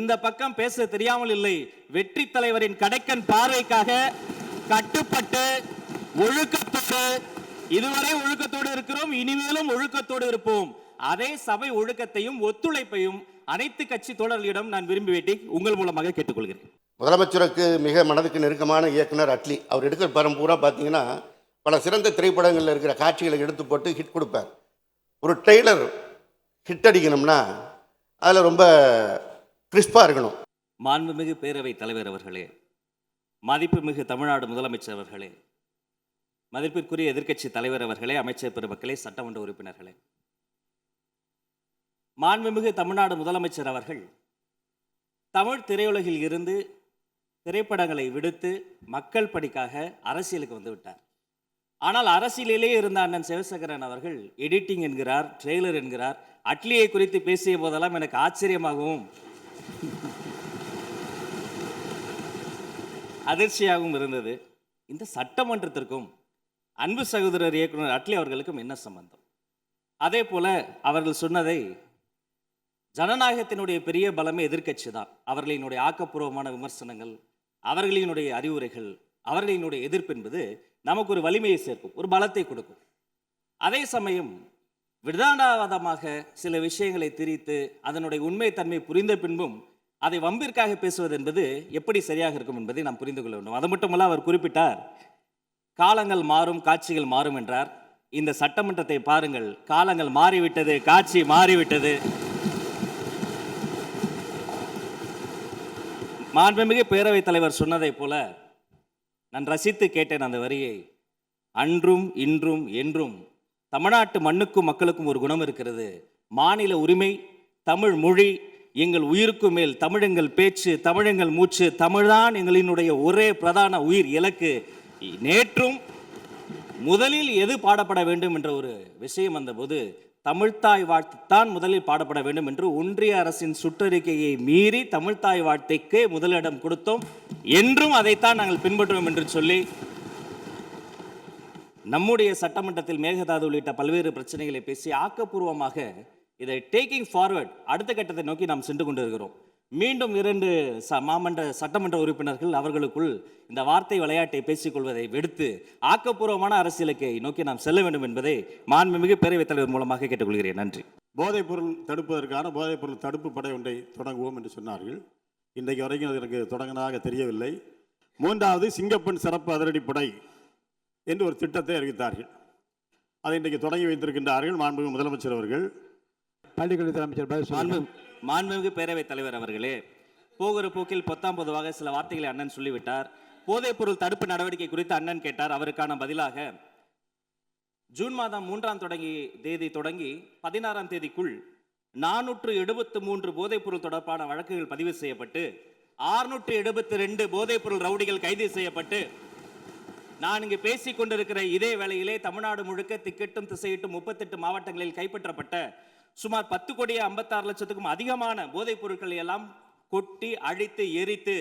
இந்த பக்கம் பேச தெரியாமல் இல்லை. வெற்றி தலைவரின் கடைக்கன் பார்வைக்காக கட்டுப்பட்டு ஒழுக்கத்தோடு, இதுவரை ஒழுக்கத்தோடு இருக்கிறோம், இனிமேலும் ஒழுக்கத்தோடு இருப்போம். அதே சபை ஒழுக்கத்தையும் ஒத்துழைப்பையும் அனைத்து கட்சி தோழர்களிடம் நான் விரும்பி வேண்டி உங்கள் மூலமாக கேட்டுக்கொள்கிறேன். முதலமைச்சருக்கு மிக மனதுக்கு நெருக்கமான இயக்குனர் அட்லி. அவர் எடுக்கிற படம் பூரா பார்த்தீங்கன்னா பல சிறந்த திரைப்படங்களில் இருக்கிற காட்சிகளை எடுத்து போட்டு ஹிட் கொடுப்பார். ஒரு ட்ரெய்லர் ஹிட் அடிக்கணும்னா அதில் ரொம்ப கிறிஸ்பாக இருக்கணும். மாண்புமிகு பேரவைத் தலைவர் அவர்களே, மதிப்புமிகு தமிழ்நாடு முதலமைச்சர் அவர்களே, மதிப்பிற்குரிய எதிர்க்கட்சி தலைவர் அவர்களே, அமைச்சர் பெருமக்களே, சட்டமன்ற உறுப்பினர்களே, மாண்புமிகு தமிழ்நாடு முதலமைச்சர் அவர்கள் தமிழ் திரையுலகில் இருந்து திரைப்படங்களை விடுத்து மக்கள் பணிக்காக அரசியலுக்கு வந்து விட்டார். ஆனால் அரசியலிலேயே இருந்த அண்ணன் சிவசேகரன் அவர்கள் எடிட்டிங் என்கிறார், ட்ரெய்லர் என்கிறார். அட்லியை குறித்து பேசிய போதெல்லாம் எனக்கு ஆச்சரியமாகவும் அதிர்ச்சியாகவும் இருந்தது. இந்த சட்டமன்றத்திற்கும் அன்பு சகோதரர் இயக்குனர் அட்லி அவர்களுக்கும் என்ன சம்பந்தம்? அதே போல அவர்கள் சொன்னதை, ஜனநாயகத்தினுடைய பெரிய பலமே எதிர்க்கட்சி தான். அவர்களினுடைய ஆக்கப்பூர்வமான விமர்சனங்கள், அவர்களினுடைய அறிவுரைகள், அவர்களினுடைய எதிர்ப்பு என்பது நமக்கு ஒரு வலிமையை சேர்க்கும், ஒரு பலத்தை கொடுக்கும். அதே சமயம் விதானவாதமாக சில விஷயங்களை திரித்து அதனுடைய உண்மை தன்மை புரிந்த பின்பும் அதை வம்பிற்காக பேசுவது என்பது எப்படி சரியாக இருக்கும் என்பதை நாம் புரிந்து கொள்ள வேண்டும். அது மட்டுமல்ல, அவர் குறிப்பிட்டார், காலங்கள் மாறும் காட்சிகள் மாறும் என்றார். இந்த சட்டமன்றத்தை பாருங்கள், காலங்கள் மாறிவிட்டது, காட்சி மாறிவிட்டது. மாண்புமிகு பேரவைத் தலைவர் சொன்னதை போல நான் ரசித்து கேட்டேன் அந்த வரியை. அன்றும் இன்றும் என்றும் தமிழ்நாட்டு மண்ணுக்கும் மக்களுக்கும் ஒரு குணம் இருக்கிறது. மாநில உரிமை, தமிழ் மொழி எங்கள் உயிருக்கும் மேல், தமிழ் எங்கள் பேச்சு, தமிழ் எங்கள் மூச்சு, தமிழ்தான் எங்களினுடைய ஒரே பிரதான உயிர் இலக்கு. நேற்றும் முதலில் எது பாடப்பட வேண்டும் என்ற ஒரு விஷயம் வந்தபோது தமிழ்த்தாய் வாழ்த்துத்தான் முதலில் பாடப்பட வேண்டும் என்று ஒன்றிய அரசின் சுற்றறிக்கையை மீறி தமிழ்த்தாய் வாழ்த்தைக்கு முதலிடம் கொடுத்தோம். என்றும் அதைத்தான் நாங்கள் பின்பற்றுவோம் என்று சொல்லி நம்முடைய சட்டமன்றத்தில் மேகதாது உள்ளிட்ட பல்வேறு பிரச்சனைகளை பேசி ஆக்கப்பூர்வமாக இதை டேக்கிங் ஃபார்வர்ட் அடுத்த கட்டத்தை நோக்கி நாம் சென்று கொண்டிருக்கிறோம். மீண்டும் 2 சட்டமன்ற உறுப்பினர்கள் அவர்களுக்குள் இந்த வார்த்தை விளையாட்டை பேசிக்கொள்வதை விடுத்து ஆக்கப்பூர்வமான அரசியலுக்கு நோக்கி நாம் செல்ல வேண்டும் என்பதை மாண்புமிகு பேரவைத் தலைவர் மூலமாக கேட்டுக்கொள்கிறேன். நன்றி. போதைப் பொருள் தடுப்பதற்கான போதைப் பொருள் தடுப்பு படை ஒன்றை தொடங்குவோம் என்று சொன்னார்கள். இன்றைக்கு வரைக்கும் அது எனக்கு தொடங்கினதாக தெரியவில்லை. 3வது சிங்கப்பெண் சிறப்பு அதிரடிப்படை என்று ஒரு திட்டத்தை அறிவித்தார்கள். அதை இன்றைக்கு தொடங்கி வைத்திருக்கின்றார்கள் மாண்புமிகு முதலமைச்சர் அவர்கள். பள்ளிக்கல்வித்துறை அமைச்சர் மாண்புமிகு பேரவைத் தலைவர் அவர்களே, போகிற போக்கில் பொத்தாம் பொதுவாக சில வார்த்தைகளை அண்ணன் சொல்லிவிட்டார். போதைப் பொருள் தடுப்பு நடவடிக்கை குறித்து அண்ணன் கேட்டார். அவருக்கான பதிலாக ஜூன் மாதம் 3ஆம் தேதி தொடங்கி 16ஆம் தேதிக்குள் 473 போதைப் பொருள் தொடர்பான வழக்குகள் பதிவு செய்யப்பட்டு 672 போதைப் பொருள் ரவுடிகள் கைது செய்யப்பட்டு, நான் இங்கு பேசிக் கொண்டிருக்கிற இதே வேளையிலே தமிழ்நாடு முழுக்க திக்கெட்டும் திசையிட்டும் 38 மாவட்டங்களில் கைப்பற்றப்பட்ட சுமார் 10,56,00,000க்கும் அதிகமான போதைப் பொருட்களை எல்லாம் கொட்டி அழித்து எரித்து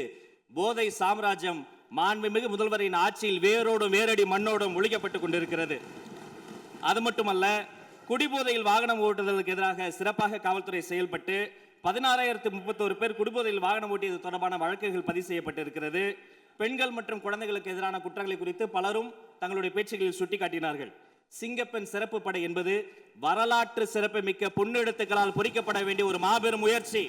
போதை சாம்ராஜ்யம் மாண்புமிகு முதல்வரின் ஆட்சியில் வேரோடும் வேரடி மண்ணோடும் ஒழிக்கப்பட்டுக் கொண்டிருக்கிறது. அது மட்டுமல்ல, குடிபோதையில் வாகனம் ஓட்டுவதற்கு எதிராக சிறப்பாக காவல்துறை செயல்பட்டு 16,031 பேர் குடிபோதையில் வாகனம் ஓட்டியது தொடர்பான வழக்குகள் பதிவு செய்யப்பட்டிருக்கிறது. பெண்கள் மற்றும் குழந்தைகளுக்கு எதிரான குற்றங்களை குறித்து பலரும் தங்களுடைய பேச்சுகளில் சுட்டிக்காட்டினார்கள். சிங்கப்பெண் சிறப்பு படை என்பது வரலாற்று சிறப்பு மிக்க பொன்னெழுத்துக்களால் பொறிக்கப்பட வேண்டிய ஒரு மாபெரும் முயற்சி.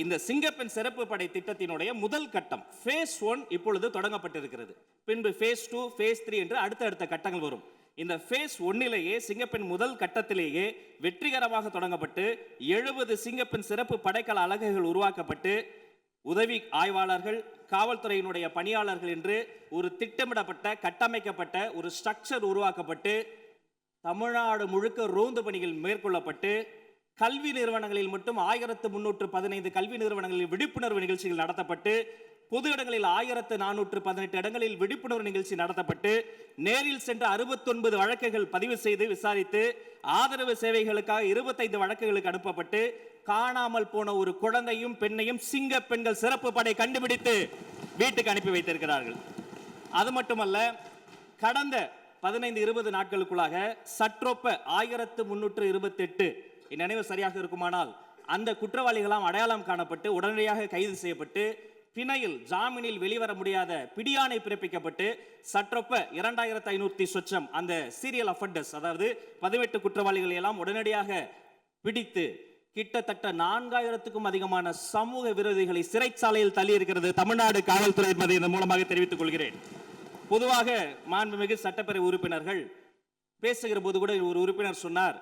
இந்த சிங்கப்பெண் சிறப்பு படை திட்டத்தினுடைய முதல் கட்டம் phase 1 இப்பொழுது தொடங்கப்பட்டிருக்கிறது. பின்பு phase 2, phase 3 என்று அடுத்தடுத்த கட்டங்கள் வரும். இந்த phase 1லேயே சிங்கப்பெண் முதல் கட்டத்திலேயே வெற்றிகரமாக தொடங்கப்பட்டு 70 சிங்கப்பெண் சிறப்பு படைக்கல அலகுகள் உருவாக்கப்பட்டு உதவி ஆய்வாளர்கள், காவல்துறையினுடைய பணியாளர்கள் என்று ஒரு திட்டமிடப்பட்ட கட்டமைக்கப்பட்ட ஒரு ஸ்ட்ரக்சர் உருவாக்கப்பட்டு தமிழ்நாடு முழுக்க ரோந்து பணிகள் மேற்கொள்ளப்பட்டு கல்வி நிறுவனங்களில் மட்டும் 1315 கல்வி நிறுவனங்களில் விழிப்புணர்வு நிகழ்ச்சிகள் நடத்தப்பட்டு பொது இடங்களில் 1418 இடங்களில் விழிப்புணர்வு நிகழ்ச்சி நடத்தப்பட்டு நேரில் சென்ற 69 வழக்குகள் பதிவு செய்து விசாரித்து ஆதரவு சேவைகளுக்காக 25 வழக்குகளுக்கு அனுப்பப்பட்டு காணாமல் போன ஒரு குழந்தையும் பெண்ணையும் சிங்க பெண்கள் சிறப்பு படை கண்டுபிடித்து வீட்டுக்கு அனுப்பி வைத்திருக்கிறார்கள். அது மட்டுமல்ல, கடந்த 15-20 நாட்களுக்குள்ளாக சற்றொப்ப 1328 நினைவு சரியாக இருக்குமானால் அந்த குற்றவாளிகளாம் அடையாளம் காணப்பட்டு உடனடியாக கைது செய்யப்பட்டு பிணையில் ஜாமீனில் வெளிவர முடியாத பிடியாணை பிறப்பிக்கப்பட்டு சற்றொப்ப 2500 சொச்சம் அந்த சீரியல் அஃபெண்டர்ஸ், அதாவது 18 குற்றவாளிகளை எல்லாம் உடனடியாக பிடித்து கிட்டத்தட்ட 4000க்கும் அதிகமான சமூக விரோதிகளை சிறைச்சாலையில் தள்ளி இருக்கிறது தமிழ்நாடு காவல்துறை என்பதை இதன் மூலமாக தெரிவித்துக் கொள்கிறேன். பொதுவாக மாண்புமிகு சட்டப்பேரவை உறுப்பினர்கள் பேசுகிற போது கூட ஒரு உறுப்பினர் சொன்னார்,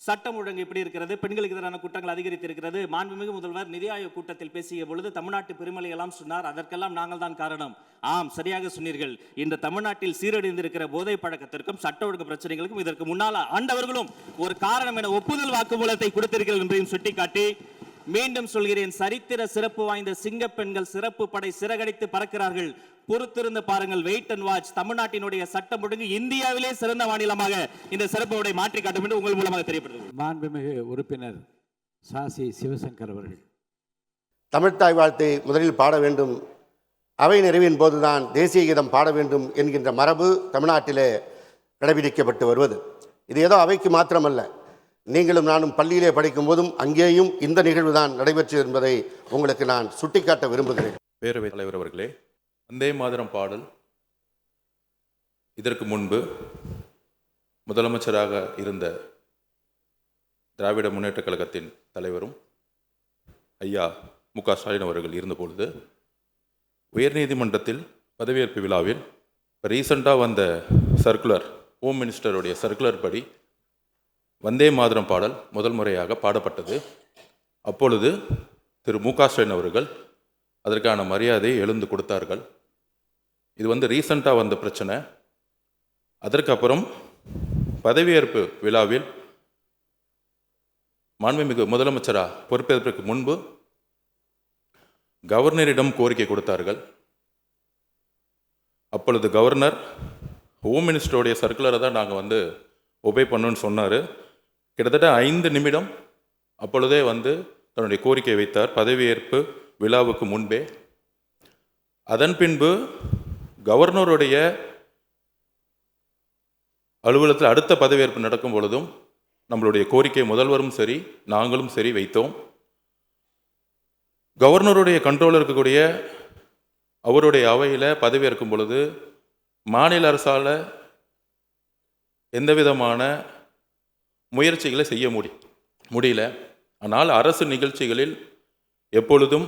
சட்டம் ஒழுங்கு எப்படி இருக்கிறது, பெண்களுக்கு எதிரான குற்றங்கள் அதிகரித்திருக்கிறது. மாண்புமிகு முதல்வர் நிதி ஆயோக் கூட்டத்தில் பேசிய பொழுது தமிழ்நாட்டு பெருமளை எல்லாம் சொன்னார், அதற்கெல்லாம் நாங்கள் தான் காரணம். ஆம், சரியாக சொன்னீர்கள். இந்த தமிழ்நாட்டில் சீரழிந்திருக்கிற போதை பழக்கத்திற்கும் சட்ட ஒழுங்கு பிரச்சனைகளுக்கும் இதற்கு முன்னால் ஆண்டவர்களும் ஒரு காரணம் என ஒப்புதல் வாக்குமூலத்தை கொடுத்திருக்கிறது என்பதையும் சுட்டிக்காட்டி மீண்டும் சொல்கிறேன், சரித்திர சிறப்பு வாய்ந்த சிங்கப்பெண்கள் சிறப்பு படை சிறகடித்து பறக்கிறார்கள். பொறுத்திருந்து பாருங்கள், வெயிட் அண்ட் வாட்ச். தமிழ்நாட்டினுடைய சட்டம் ஒழுங்கு இந்தியாவிலே சிறந்த மாநிலமாக இந்த சிறப்பு படை மாற்றி காட்டும் என்று உங்கள் மூலமாக தெரியப்படுகிறது. மாண்புமிகு உறுப்பினர் சாசி சிவசங்கர் அவர்கள். தமிழ்த்தாய் வாழ்த்தை முதலில் பாட வேண்டும், அவை நிறைவின் போதுதான் தேசிய கீதம் பாட வேண்டும் என்கின்ற மரபு தமிழ்நாட்டிலே கடைபிடிக்கப்பட்டு வருவது. இது ஏதோ அவைக்கு மாத்திரமல்ல, நீங்களும் நானும் பள்ளியிலே படிக்கும் போதும் அங்கேயும் இந்த நிகழ்வு தான் நடைபெற்றது என்பதை உங்களுக்கு நான் சுட்டிக்காட்ட விரும்புகிறேன். பேரவைத் தலைவர் அவர்களே, வந்தே மாதரம் பாடல் இதற்கு முன்பு முதலமைச்சராக இருந்த திராவிட முன்னேற்றக் கழகத்தின் தலைவரும் ஐயா மு.க. ஸ்டாலின் அவர்கள் இருந்தபொழுது உயர்நீதிமன்றத்தில் பதவியேற்பு விழாவில் ரீசண்டாக வந்த சர்க்குலர், ஹோம் மினிஸ்டருடைய சர்க்குலர் படி வந்தே மாதரம் பாடல் முதல் முறையாக பாடப்பட்டது. அப்பொழுது திரு மு.க. ஸ்டாலின் அவர்கள் அதற்கான மரியாதையை எழுந்து கொடுத்தார்கள். இது ரீசண்டாக வந்த பிரச்சனை. அதற்கப்புறம் பதவியேற்பு விழாவில் மாண்புமிகு முதலமைச்சராக பொறுப்பேற்பதற்கு முன்பு கவர்னரிடம் கோரிக்கை கொடுத்தார்கள். அப்பொழுது கவர்னர் ஹோம் மினிஸ்டருடைய சர்க்குலரை தான் நாங்கள் ஒபே பண்ணணும்னு சொன்னார். கிட்டத்தட்ட 5 நிமிடம் அப்பொழுதே தன்னுடைய கோரிக்கை வைத்தார் பதவியேற்பு விழாவுக்கு முன்பே. அதன் பின்பு கவர்னருடைய அலுவலகத்தில் அடுத்த பதவியேற்பு நடக்கும் பொழுதும் நம்மளுடைய கோரிக்கை முதல்வரும் சரி நாங்களும் சரி வைத்தோம். கவர்னருடைய கண்ட்ரோலில் இருக்கக்கூடிய அவருடைய அவையில் பதவியேற்கும் பொழுது மாநில அரசால் எந்த விதமான முயற்சிகளை செய்ய முடியல. ஆனால் அரசு நிகழ்ச்சிகளில் எப்பொழுதும்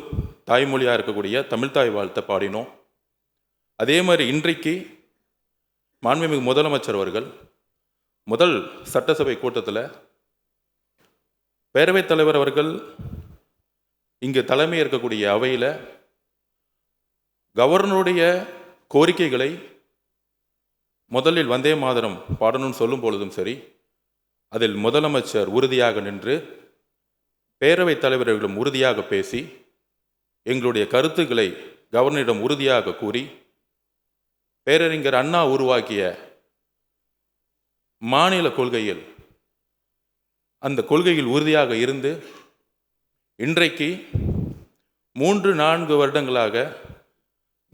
தாய்மொழியாக இருக்கக்கூடிய தமிழ்த்தாய் வாழ்த்தை பாடினோம். அதே மாதிரி இன்றைக்கு மாண்புமிகு முதலமைச்சர் அவர்கள் முதல் சட்டசபை கூட்டத்தில் பேரவைத் தலைவர் அவர்கள் இங்கு தலைமை இருக்கக்கூடிய அவையில் கவர்னருடைய கோரிக்கைகளை முதலில் வந்தே மாதரம் பாடணும்னு சொல்லும் பொழுதும் சரி, அதில் முதலமைச்சர் உறுதியாக நின்று பேரவைத் தலைவர்களும் உறுதியாக பேசி எங்களுடைய கருத்துக்களை கவர்னரிடம் உறுதியாக கூறி பேரறிஞர் அண்ணா உருவாக்கிய மாநில கொள்கையில் அந்த கொள்கையில் உறுதியாக இருந்து இன்றைக்கு 3-4 வருடங்களாக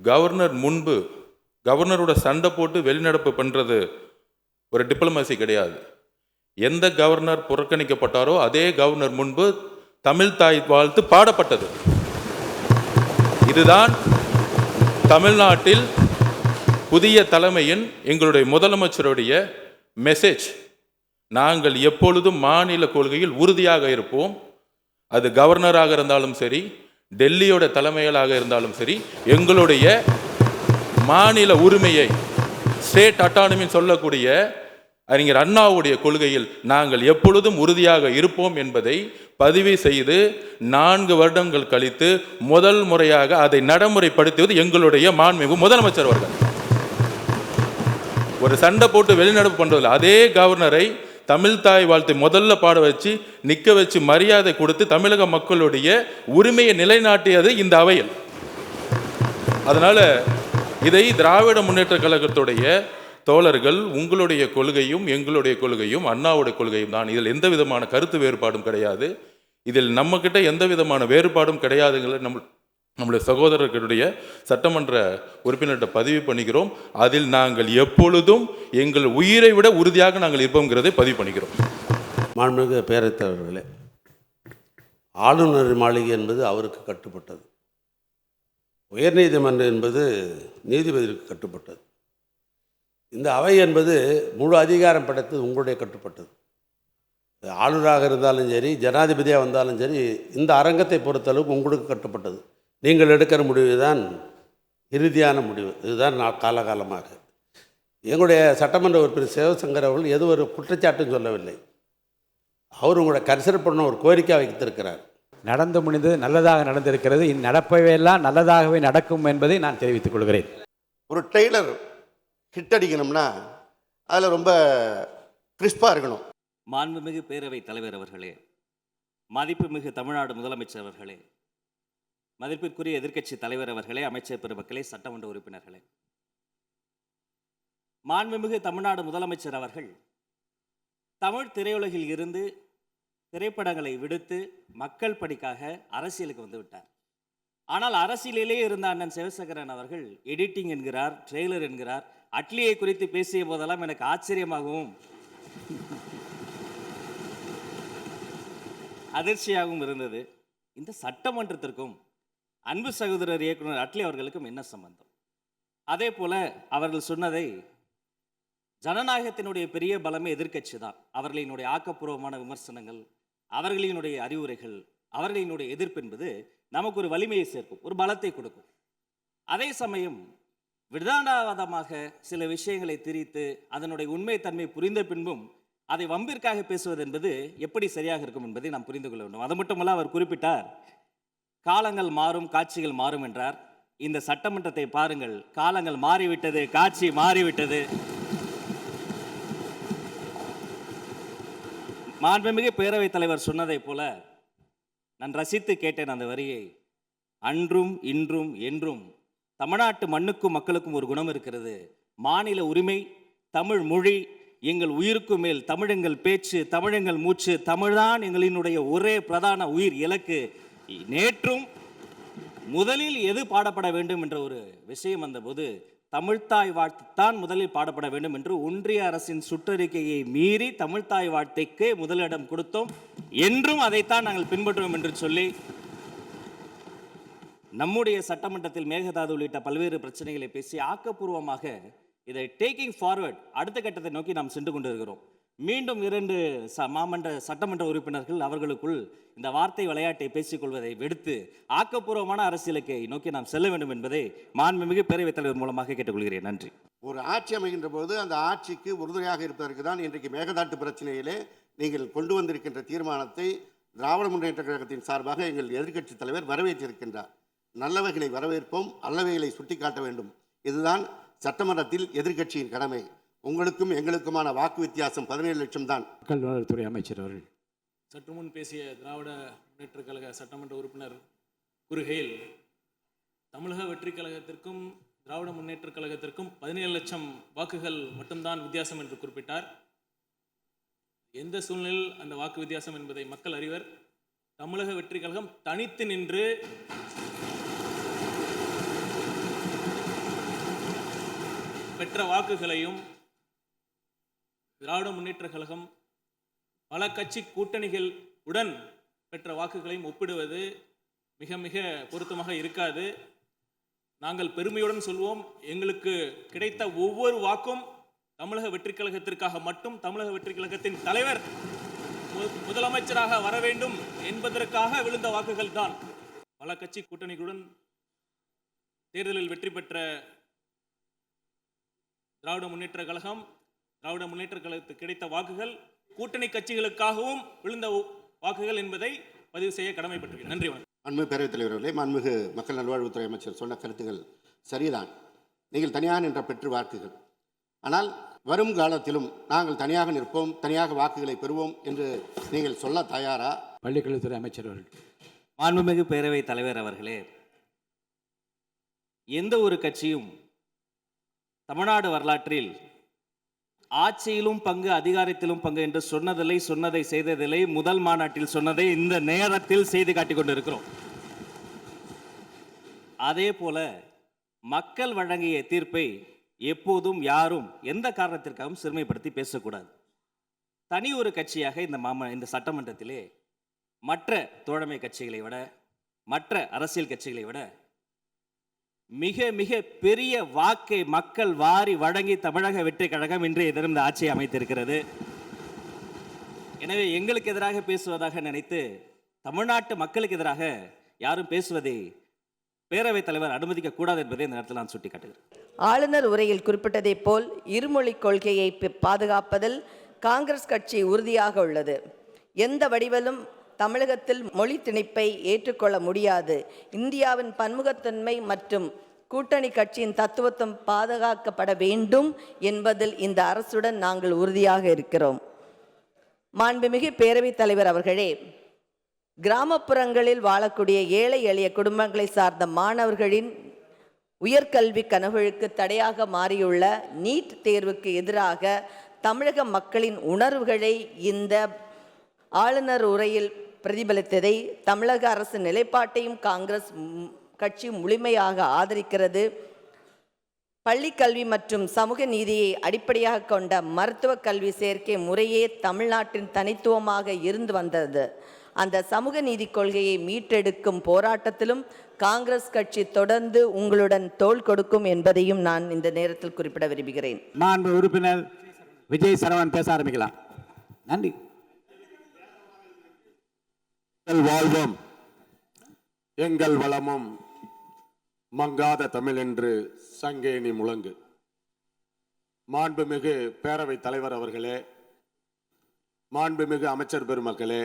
கவர்னர் முன்பு கவர்னரோட சண்டை போட்டு வெளிநடப்பு பண்ணுறது ஒரு டிப்ளமசி கிடையாது. எந்த கவர்னர் புறக்கணிக்கப்பட்டாரோ அதே கவர்னர் முன்பு தமிழ்த்தாய் வாழ்த்து பாடப்பட்டது. இதுதான் தமிழ்நாட்டில் புதிய தலைமையின் எங்களுடைய முதலமைச்சருடைய மெசேஜ். நாங்கள் எப்பொழுதும் மாநில கொள்கையில் உறுதியாக இருப்போம். அது கவர்னராக இருந்தாலும் சரி, டெல்லியோட தலைமைகளாக இருந்தாலும் சரி, எங்களுடைய மாநில உரிமையை ஸ்டேட் அட்டானமின்னு சொல்லக்கூடிய அறிஞர் அண்ணாவுடைய கொள்கையில் நாங்கள் எப்பொழுதும் உறுதியாக இருப்போம் என்பதை பதிவு செய்து 4 வருடங்கள் கழித்து முதல் முறையாக அதை நடைமுறைப்படுத்துவது எங்களுடைய மாண்புமிகு முதலமைச்சர் அவர்கள். ஒரு சண்டை போட்டு வெளிநடப்பு பண்றதில்லை. அதே கவர்னரை தமிழ்த்தாய் வாழ்த்தை முதல்ல பாட வச்சு நிற்க வச்சு மரியாதை கொடுத்து தமிழக மக்களுடைய உரிமையை நிலைநாட்டியது இந்த அவையில். அதனால இதை திராவிட முன்னேற்ற கழகத்துடைய தோழர்கள், உங்களுடைய கொள்கையும் எங்களுடைய கொள்கையும் அண்ணாவுடைய கொள்கையும் தான். இதில் எந்த விதமான கருத்து வேறுபாடும் கிடையாது. இதில் நம்மக்கிட்ட எந்த விதமான வேறுபாடும் கிடையாதுங்களை நம்முடைய சகோதரர்களுடைய சட்டமன்ற உறுப்பினர்கிட்ட பதிவு பண்ணிக்கிறோம். அதில் நாங்கள் எப்பொழுதும் எங்கள் உயிரை விட உறுதியாக நாங்கள் இருப்போங்கிறதை பதிவு பண்ணிக்கிறோம். மாண்புமிகு பேரவைத் தலைவர்களே, ஆளுநர் மாளிகை என்பது அவருக்கு கட்டுப்பட்டது, உயர்நீதிமன்றம் என்பது நீதிபதிக்கு கட்டுப்பட்டது. இந்த அவை என்பது முழு அதிகாரம் படைத்தது உங்களுடைய கட்டுப்பட்டது. ஆளுநராக இருந்தாலும் சரி, ஜனாதிபதியாக வந்தாலும் சரி, இந்த அரங்கத்தை பொறுத்தளவுக்கு உங்களுக்கு கட்டுப்பட்டது. நீங்கள் எடுக்கிற முடிவு தான் இறுதியான முடிவு. இதுதான் நான் காலகாலமாக எங்களுடைய சட்டமன்ற உறுப்பினர் சிவசங்கர் அவர்கள் எது ஒரு குற்றச்சாட்டும் சொல்லவில்லை. அவர் உங்களை கன்சிடர் பண்ண ஒரு கோரிக்கை வைத்திருக்கிறார். நடந்து முடிந்தது நல்லதாக நடந்திருக்கிறது. இனி நடப்பவையெல்லாம் நல்லதாகவே நடக்கும் என்பதை நான் தெரிவித்துக் கொள்கிறேன். ஒரு ட்ரெய்லர் ஹிட் அடிக்கணும்னா அதில் ரொம்ப கிறிஸ்பாக இருக்கணும். மாண்புமிகு பேரவைத் தலைவர் அவர்களே, மதிப்புமிகு தமிழ்நாடு முதலமைச்சர் அவர்களே, மதிப்பிற்குரிய எதிர்க்கட்சி தலைவர் அவர்களே, அமைச்சர் பெருமக்களே, சட்டமன்ற உறுப்பினர்களே, மாண்புமிகு தமிழ்நாடு முதலமைச்சர் அவர்கள் தமிழ் திரையுலகில் இருந்து திரைப்படங்களை விடுத்து மக்கள் பணிக்காக அரசியலுக்கு வந்து விட்டார். ஆனால் அரசியலிலே இருந்த அண்ணன் சிவசங்கரன் அவர்கள் எடிட்டிங் என்கிறார், ட்ரெய்லர் என்கிறார். அட்லியை குறித்து பேசிய போதெல்லாம் எனக்கு ஆச்சரியமாகவும் அதிர்ச்சியாகவும் இருந்தது. இந்த சட்டமன்றத்திற்கும் அன்பு சகோதரர் இயக்குனர் அட்லி அவர்களுக்கும் என்ன சம்பந்தம்? அதே போல அவர்கள் சொன்னதை, ஜனநாயகத்தினுடைய பெரிய பலமே எதிர்க்கட்சி தான். அவர்களினுடைய ஆக்கப்பூர்வமான விமர்சனங்கள், அவர்களினுடைய அறிவுரைகள், அவர்களினுடைய எதிர்ப்பு என்பது நமக்கு ஒரு வலிமையை சேர்க்கும், ஒரு பலத்தை கொடுக்கும். அதே சமயம் விதானவாதமாக சில விஷயங்களை திரித்து அதனுடைய உண்மைத்தன்மை புரிந்த பின்பும் அதை வம்பிற்காக பேசுவது என்பது எப்படி சரியாக இருக்கும் என்பதை நாம் புரிந்து கொள்ள வேண்டும். அது மட்டுமல்ல, அவர் குறிப்பிட்டார், காலங்கள் மாறும், காட்சிகள் மாறும் என்றார். இந்த சட்டமன்றத்தை பாருங்கள், காலங்கள் மாறிவிட்டது, காட்சி மாறிவிட்டது. மாண்புமிகு பேரவைத் தலைவர் சொன்னதை போல நான் ரசித்து கேட்டேன் அந்த வரியை. அன்றும் இன்றும் என்றும் தமிழ்நாட்டு மண்ணுக்கும் மக்களுக்கும் ஒரு குணம் இருக்கிறது. மாநில உரிமை, தமிழ் மொழி எங்கள் உயிருக்கு மேல், தமிழெங்கள் பேச்சு, தமிழெங்கள் மூச்சு, தமிழ்தான் எங்களினுடைய ஒரே பிரதான உயிர் இலக்கு. நேற்றும் முதலில் எது பாடப்பட வேண்டும் என்ற ஒரு விஷயம் வந்தபோது தமிழ்த்தாய் வாழ்த்துத்தான் முதலில் பாடப்பட வேண்டும் என்று ஒன்றிய அரசின் சுற்றறிக்கையை மீறி தமிழ்த்தாய் வாழ்த்தைக்கு முதலிடம் கொடுத்தோம். என்றும் அதைத்தான் நாங்கள் பின்பற்றுவோம் என்று சொல்லி நம்முடைய சட்டமன்றத்தில் மேகதாது உள்ளிட்ட பல்வேறு பிரச்சனைகளை பேசி ஆக்கப்பூர்வமாக இதை டேக்கிங் ஃபார்வர்ட் அடுத்த கட்டத்தை நோக்கி நாம் சென்று கொண்டிருக்கிறோம். மீண்டும் 2 சட்டமன்ற உறுப்பினர்கள் அவர்களுக்குள் இந்த வார்த்தை விளையாட்டை பேசிக்கொள்வதை விடுத்து ஆக்கப்பூர்வமான அரசியலுக்கை நோக்கி நாம் செல்ல வேண்டும் என்பதை மாண்புமிகு பேரவைத் தலைவர் மூலமாக கேட்டுக்கொள்கிறேன். நன்றி. ஒரு ஆட்சி அமைகின்ற போது அந்த ஆட்சிக்கு உறுதுணையாக இருப்பதற்கு தான் இன்றைக்கு மேகதாட்டு பிரச்சனையிலே நீங்கள் கொண்டு வந்திருக்கின்ற தீர்மானத்தை திராவிட முன்னேற்ற கழகத்தின் சார்பாக எங்கள் எதிர்க்கட்சி தலைவர் வரவேற்றிருக்கின்றார். நல்லவைகளை வரவேற்போம், அல்லவைகளை சுட்டிக்காட்ட வேண்டும். இதுதான் சட்டமன்றத்தில் எதிர்க்கட்சியின் கடமை. உங்களுக்கும் எங்களுக்குமான வாக்கு வித்தியாசம் 17 லட்சம் தான். மக்கள் நலத்துறை அமைச்சர் அவர்கள். சற்று முன் பேசிய திராவிட முன்னேற்ற கழக சட்டமன்ற உறுப்பினர் கூறுகையில், தமிழக வெற்றி கழகத்திற்கும் திராவிட முன்னேற்ற கழகத்திற்கும் 17 லட்சம் வாக்குகள் மட்டும்தான் வித்தியாசம் என்று குறிப்பிட்டார். எந்த சூழ்நிலையில் அந்த வாக்கு வித்தியாசம் என்பதை மக்கள் அறிவர். தமிழக வெற்றி கழகம் தனித்து நின்று பெற்ற வாக்குகளையும் திராவிட முன்னேற்ற கழகம் பல கட்சி கூட்டணிகள் உடன் பெற்ற வாக்குகளையும் ஒப்பிடுவது மிக மிக பொருத்தமாக இருக்காது. நாங்கள் பெருமையுடன் சொல்வோம், எங்களுக்கு கிடைத்த ஒவ்வொரு வாக்கும் தமிழக வெற்றி கழகத்திற்காக மட்டும், தமிழக வெற்றி கழகத்தின் தலைவர் முதலமைச்சராக வர வேண்டும் என்பதற்காக விழுந்த வாக்குகள் தான். பல கட்சி கூட்டணிகளுடன் தேர்தலில் வெற்றி பெற்ற திராவிட முன்னேற்ற கழகம், திராவிட முன்னேற்ற கழகத்துக்கு கிடைத்த வாக்குகள் கூட்டணி கட்சிகளுக்காகவும் விழுந்த வாக்குகள் என்பதை பதிவு செய்ய கடமைப்பட்டிருக்கிறேன். நன்றி. மாண்புமிகு பேரவைத் தலைவர்களே, மாண்புமிகு மக்கள் நல்வாழ்வுத்துறை அமைச்சர் சொன்ன கருத்துக்கள் சரிதான். நீங்கள் தனியாக நின்ற பெற்று வாக்குகள், ஆனால் வரும் காலத்திலும் நாங்கள் தனியாக நிற்போம், தனியாக வாக்குகளை பெறுவோம் என்று நீங்கள் சொல்ல தயாரா? பள்ளிக்கல்வித்துறை அமைச்சர் அவர்கள். மாண்புமிகு பேரவைத் தலைவர் அவர்களே, எந்த ஒரு கட்சியும் தமிழ்நாடு வரலாற்றில் ஆட்சியிலும் பங்கு, அதிகாரத்திலும் பங்கு என்று சொன்னதில்லை, சொன்னதை செய்ததில்லை. முதல் மாநாட்டில் சொன்னதை இந்த நேரத்தில் செய்து காட்டிக் கொண்டிருக்கிறோம். அதே போல மக்கள் வழங்கிய தீர்ப்பை எப்போதும் யாரும் எந்த காரணத்திற்காகவும் சிறுமைப்படுத்தி பேசக்கூடாது. தனி ஒரு கட்சியாக இந்த சட்டமன்றத்திலே மற்ற தோழமை கட்சிகளை விட, மற்ற அரசியல் கட்சிகளை விட மிக மிக பெரிய வாக்கை மக்கள் வாரி வழங்கி தமிழக வெற்றி கழகம் இன்றைய தினம் இந்த ஆட்சியை அமைத்திருக்கிறது. எனவே எங்களுக்கு எதிராக பேசுவதாக நினைத்து தமிழ்நாட்டு மக்களுக்கு எதிராக யாரும் பேசுவதை பேரவைத் தலைவர் அனுமதிக்க கூடாது என்பதை இந்த நேரத்தில் நான் சுட்டிக்காட்டுகிறேன். ஆளுநர் உரையில் குறிப்பிட்டதைப் போல் இருமொழிக் கொள்கையை பாதுகாப்பதில் காங்கிரஸ் கட்சி உறுதியாக உள்ளது. எந்த வடிவிலும் தமிழகத்தில் மொழி திணிப்பை ஏற்றுக்கொள்ள முடியாது. இந்தியாவின் பன்முகத்தன்மை மற்றும் கூட்டணி கட்சியின் தத்துவத்துவம் பாதுகாக்கப்பட வேண்டும் என்பதில் இந்த அரசுடன் நாங்கள் உறுதியாக இருக்கிறோம். மாண்புமிகு பேரவைத் தலைவர் அவர்களே, கிராமப்புறங்களில் வாழக்கூடிய ஏழை எளிய குடும்பங்களை சார்ந்த மாணவர்களின் உயர்கல்வி கனவுகளுக்கு தடையாக மாறியுள்ள நீட் தேர்வுக்கு எதிராக தமிழக மக்களின் உணர்வுகளை இந்த ஆளுநர் உரையில் பிரதிபலித்ததை, தமிழக அரசு நிலைப்பாட்டையும் காங்கிரஸ் கட்சி முழுமையாக ஆதரிக்கிறது. பள்ளிக்கல்வி மற்றும் சமூக நீதியை அடிப்படையாக கொண்ட மருத்துவ கல்வி சேர்க்கை முறையே தமிழ்நாட்டின் தனித்துவமாக இருந்து வந்தது. அந்த சமூக நீதி கொள்கையை மீட்டெடுக்கும் போராட்டத்திலும் காங்கிரஸ் கட்சி தொடர்ந்து உங்களுடன் தோள் கொடுக்கும் என்பதையும் நான் இந்த நேரத்தில் குறிப்பிட விரும்புகிறேன். மாண்பு உறுப்பினர் விஜய் சரவணன் பேச ஆரம்பிக்கலாம். நன்றி. வாழ்வோம் எங்கள் வளமும் மங்காத தமிழ் என்று சங்கேணி முழங்கு. மாண்புமிகு பேரவைத் தலைவர் அவர்களே, மாண்புமிகு அமைச்சர் பெருமக்களே,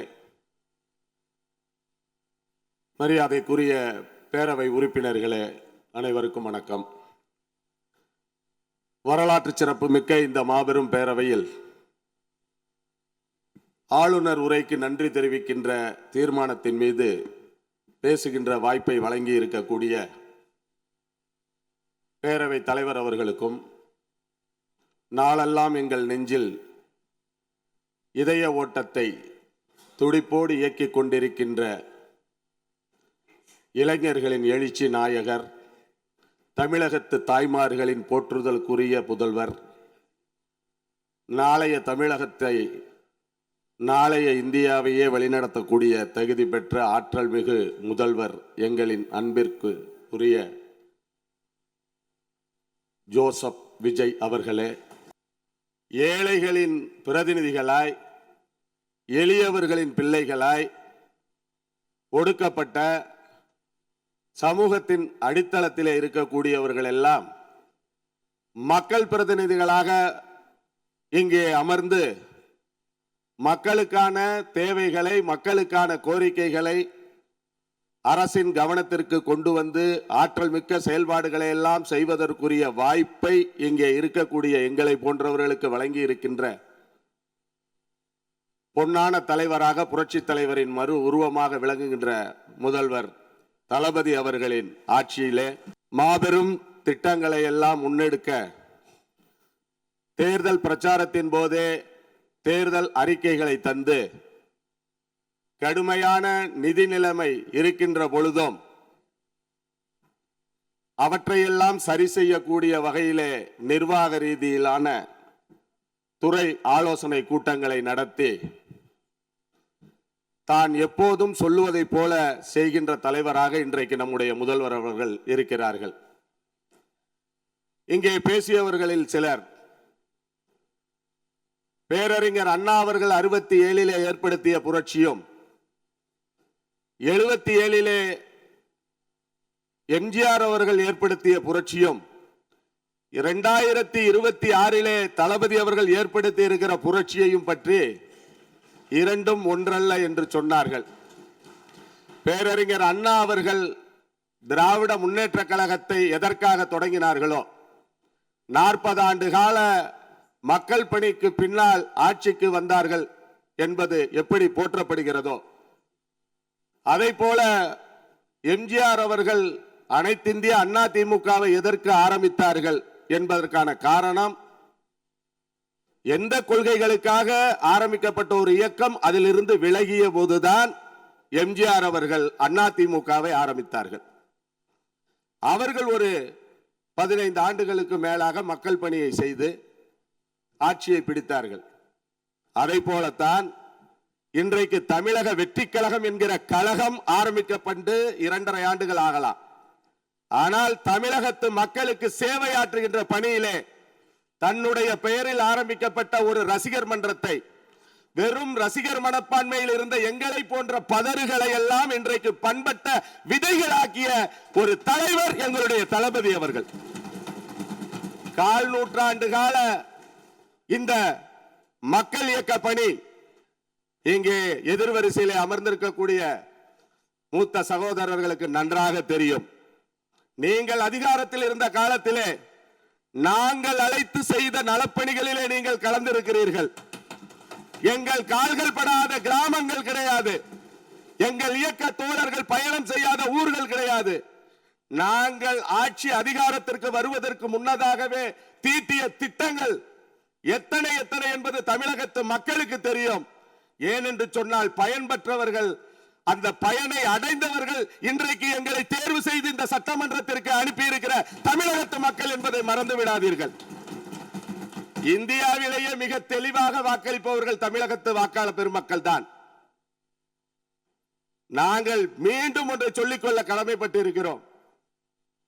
மரியாதைக்குரிய பேரவை உறுப்பினர்களே, அனைவருக்கும் வணக்கம். வரலாற்று சிறப்பு மிக்க இந்த மாபெரும் பேரவையில் ஆளுநர் உரைக்கு நன்றி தெரிவிக்கின்ற தீர்மானத்தின் மீது பேசுகின்ற வாய்ப்பை வழங்கி இருக்கக்கூடிய பேரவை தலைவர் அவர்களுக்கும், நாளெல்லாம் எங்கள் நெஞ்சில் இதய ஓட்டத்தை துடிப்போடு இயக்கிக் கொண்டிருக்கின்ற இளைஞர்களின் எழுச்சி நாயகர், தமிழகத்து தாய்மார்களின் போற்றுதலுக்குரிய புதல்வர், நாளைய தமிழகத்தை, நாளைய இந்தியாவையே வழிநடத்தக்கூடிய தகுதி பெற்ற ஆற்றல் மிகு முதல்வர் எங்களின் அன்பிற்கு உரிய ஜோசப் விஜய் அவர்களே, ஏழைகளின் பிரதிநிதிகளாய், எளியவர்களின் பிள்ளைகளாய், ஒடுக்கப்பட்ட சமூகத்தின் அடித்தளத்திலே இருக்கக்கூடியவர்கள் எல்லாம் மக்கள் பிரதிநிதிகளாக இங்கே அமர்ந்து மக்களுக்கான தேவைகளை, மக்களுக்கான கோரிக்கைகளை அரசின் கவனத்திற்கு கொண்டு வந்து ஆற்றல் மிக்க செயல்பாடுகளை எல்லாம் செய்வதற்குரிய வாய்ப்பை இங்கே இருக்கக்கூடிய எங்களை போன்றவர்களுக்கு வழங்கி இருக்கின்ற பொன்னான தலைவராக, புரட்சி தலைவரின் மறு உருவமாக விளங்குகின்ற முதல்வர் தளபதி அவர்களின் ஆட்சியிலே மாபெரும் திட்டங்களை எல்லாம் முன்னெடுக்க தேர்தல் பிரச்சாரத்தின் போதே தேர்தல் அறிக்கைகளை தந்து கடுமையான நிதி நிலைமை இருக்கின்ற பொழுதும் அவற்றையெல்லாம் சரி செய்யக்கூடிய வகையிலே நிர்வாக ரீதியிலான துறை ஆலோசனை கூட்டங்களை நடத்தி தான் எப்போதும் சொல்லுவதைப் போல செய்கின்ற தலைவராக இன்றைக்கு நம்முடைய முதல்வர் அவர்கள் இருக்கிறார்கள். இங்கே பேசியவர்களில் சிலர் பேரறிஞர் அண்ணா அவர்கள் 67 ஏற்படுத்திய புரட்சியும் 77 எம்ஜிஆர் அவர்கள் ஏற்படுத்திய புரட்சியும் 2026 தளபதி அவர்கள் ஏற்படுத்தி இருக்கிற புரட்சியையும் பற்றி இரண்டும் ஒன்றல்ல என்று சொன்னார்கள். பேரறிஞர் அண்ணா அவர்கள் திராவிட முன்னேற்ற கழகத்தை எதற்காக தொடங்கினார்களோ, 40 ஆண்டு கால மக்கள் பணிக்கு பின்னால் ஆட்சிக்கு வந்தார்கள் என்பது எப்படி போற்றப்படுகிறதோ, அதை போல எம்ஜிஆர் அவர்கள் அனைத்திந்திய அண்ணா திமுகவை எதற்கு ஆரம்பித்தார்கள் என்பதற்கான காரணம், எந்த கொள்கைகளுக்காக ஆரம்பிக்கப்பட்ட ஒரு இயக்கம் அதிலிருந்து விலகிய போதுதான் எம்ஜிஆர் அவர்கள் அண்ணா திமுகவை ஆரம்பித்தார்கள். அவர்கள் ஒரு 15 ஆண்டுகளுக்கு மேலாக மக்கள் பணியை செய்து ஆட்சியை பிடித்தார்கள். அதை போலத்தான் இன்றைக்கு தமிழக வெற்றி கழகம் என்கிற கழகம் ஆரம்பிக்கப்பட்டு 2.5 ஆண்டுகள் ஆகலாம். ஆனால் தமிழகத்து மக்களுக்கு சேவையாற்றுகின்ற பணியிலே தன்னுடைய பெயரில் ஆரம்பிக்கப்பட்ட ஒரு ரசிகர் மன்றத்தை வெறும் ரசிகர் மனப்பான்மையில் இருந்த எங்களை போன்ற பதறுகளை எல்லாம் இன்றைக்கு பண்பட்ட விதைகளாக்கிய ஒரு தலைவர் எங்களுடைய தளபதி அவர்கள். 1/4 நூற்றாண்டு கால இந்த மக்கள் இயக்க பணி இங்கே எதிர்வரிசையிலே அமர்ந்திருக்கக்கூடிய மூத்த சகோதரர்களுக்கு நன்றாக தெரியும். நீங்கள் அதிகாரத்தில் இருந்த காலத்திலே நாங்கள் அழைத்து செய்த நலப்பணிகளிலே நீங்கள் கலந்திருக்கிறீர்கள். எங்கள் கால்கள் படாத கிராமங்கள் கிடையாது. எங்கள் இயக்க தோழர்கள் பயணம் செய்யாத ஊர்கள் கிடையாது. நாங்கள் ஆட்சி அதிகாரத்திற்கு வருவதற்கு முன்னதாகவே தீட்டிய திட்டங்கள் எத்தனை எத்தனை என்பது தமிழகத்து மக்களுக்கு தெரியும். ஏனென்று சொன்னால் பயன்பெற்றவர்கள், அந்த பயனை அடைந்தவர்கள் இன்றைக்கு எங்களை தேர்வு செய்து இந்த சட்டமன்றத்திற்கு அனுப்பி இருக்கிற தமிழகத்து மக்கள் என்பதை மறந்து விடாதீர்கள். இந்தியாவிலேயே மிக தெளிவாக வாக்களிப்பவர்கள் தமிழகத்து வாக்காளர் பெருமக்கள் தான். நாங்கள் மீண்டும் ஒன்றை சொல்லிக்கொள்ள கடமைப்பட்டு இருக்கிறோம்.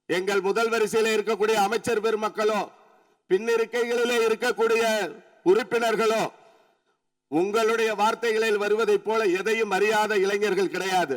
எங்கள் முதல் வரிசையில் இருக்கக்கூடிய அமைச்சர் பெருமக்களோ பின்னிருக்கைகளிலே இருக்கக்கூடிய உறுப்பினர்களோ உங்களுடைய வார்த்தைகளில் வருவதைப் போல எதையும் அறியாத இளைஞர்கள் கிடையாது.